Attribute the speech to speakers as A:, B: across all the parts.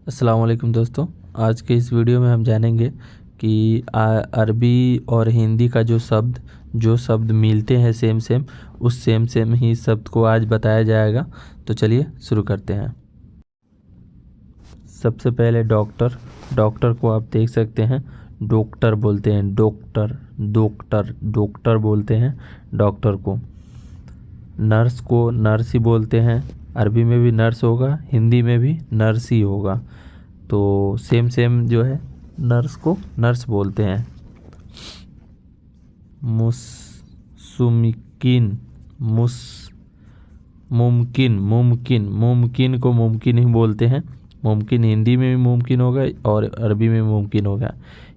A: अस्सलाम वालेकुम दोस्तों, आज के इस वीडियो में हम जानेंगे कि अरबी और हिंदी का जो शब्द मिलते हैं सेम उस सेम ही शब्द को आज बताया जाएगा। तो चलिए शुरू करते हैं। सबसे पहले डॉक्टर को आप देख सकते हैं, डॉक्टर बोलते हैं, डॉक्टर बोलते हैं डॉक्टर को। नर्स को नर्स ही बोलते हैं, अरबी में भी नर्स होगा, हिंदी में भी नर्स ही होगा। तो सेम जो है, नर्स को नर्स बोलते हैं। मुमकिन को मुमकिन ही बोलते हैं। मुमकिन हिंदी में भी मुमकिन होगा और अरबी में मुमकिन होगा।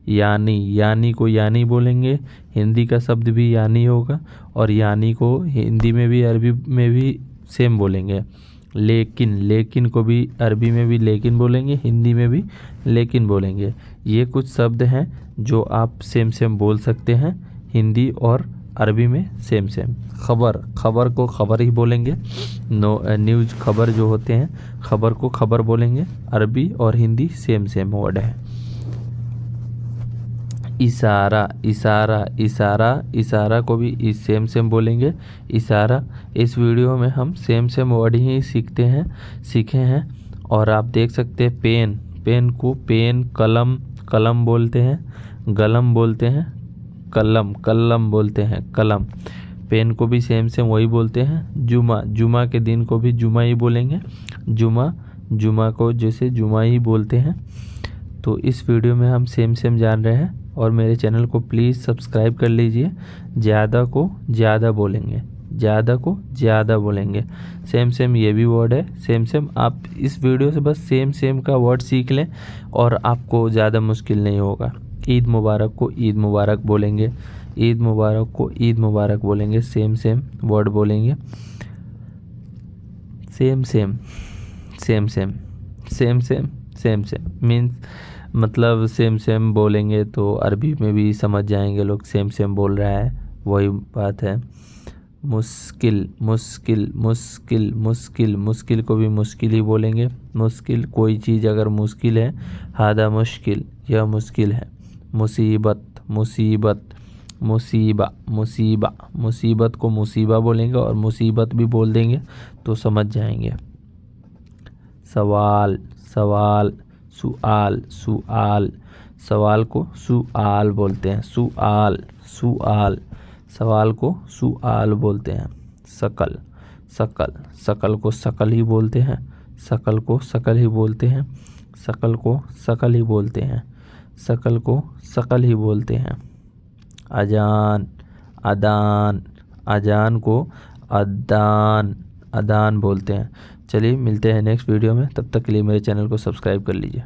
A: यानी को यानी बोलेंगे, हिंदी का शब्द भी यानी होगा और यानी को हिंदी में भी अरबी में भी सेम बोलेंगे। लेकिन को भी अरबी में भी लेकिन बोलेंगे, हिंदी में भी लेकिन बोलेंगे। ये कुछ शब्द हैं जो आप सेम बोल सकते हैं हिंदी और अरबी में सेम। खबर को खबर ही बोलेंगे। न्यूज़ खबर जो होते हैं, खबर को खबर बोलेंगे। अरबी और हिंदी सेम वर्ड है। इशारा को भी सेम बोलेंगे। इशारा, इस वीडियो में हम सेम वर्ड ही सीखे हैं। और आप देख सकते हैं पेन को पेन, कलम बोलते हैं, गलम बोलते हैं, कलम बोलते हैं, कलम। पेन को भी सेम वही बोलते हैं। जुमा के दिन को भी जुमा ही बोलेंगे। जुमा को जैसे जुमा ही बोलते हैं। तो इस वीडियो में हम सेम जान रहे हैं और मेरे चैनल को प्लीज़ सब्सक्राइब कर लीजिए। ज़्यादा को ज़्यादा बोलेंगे, ज़्यादा को ज़्यादा बोलेंगे। सेम ये भी वर्ड है। सेम आप इस वीडियो से बस सेम का वर्ड सीख लें और आपको ज़्यादा मुश्किल नहीं होगा। ईद मुबारक को ईद मुबारक बोलेंगे, ईद मुबारक को ईद मुबारक बोलेंगे। सेम वर्ड बोलेंगे। सेम मीन्स मतलब सेम बोलेंगे तो अरबी में भी समझ जाएंगे लोग सेम बोल रहा है, वही बात है। मुश्किल को भी मुश्किल ही बोलेंगे। मुश्किल, कोई चीज़ अगर मुश्किल है, हादा मुश्किल, यह मुश्किल है। मुसीबत को मुसीबा बोलेंगे और मुसीबत भी बोल देंगे तो समझ जाएंगे। सवाल को सुआल बोलते हैं। सवाल को सुआल बोलते हैं। शकल को शकल ही बोलते हैं। शकल को शकल ही बोलते हैं। शकल को शकल ही बोलते हैं। शकल को शकल ही बोलते हैं। अजान को अदान बोलते हैं। चलिए मिलते हैं नेक्स्ट वीडियो में, तब तक के लिए मेरे चैनल को सब्सक्राइब कर लीजिए।